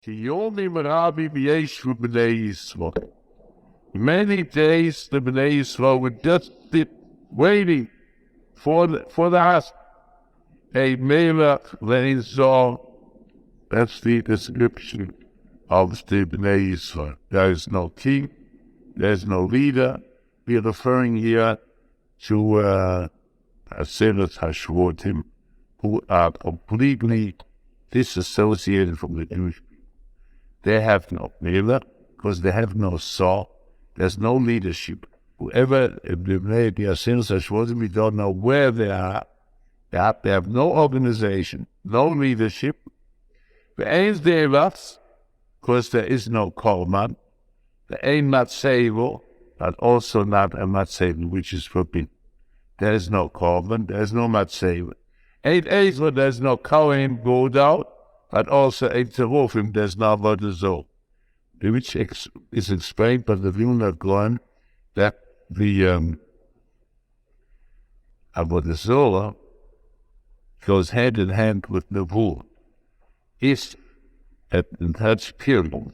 Many days the B'nai Yisrael were just waiting for the husband. A melech le'izor. That's the description of the B'nai Yisrael. There is no king, there is no leader. We are referring here to Aseret HaShvotim, who are completely disassociated from the Jewish people. They have no melech, because they have no saw. There's no leadership. Whoever the Aseret HaShvotim, we don't know where they are. They have no organization, no leadership. Because there is no korban. There ain't matzeva, but also not a matzeva, which is forbidden. There is no korban, there is no matzeva. Ain't Ezra, there's no kohen goed out, but also ain't terufim, there's no avodah, which is explained by the Vilna Gaon that the avodah goes hand in hand with nevuah. Is at such period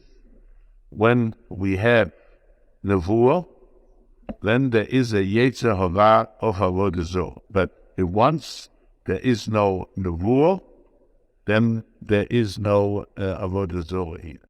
when we have nevuah, then there is a yetzer hara of avodah zarah. But once there is no nevuah, then there is no avodah zarah here.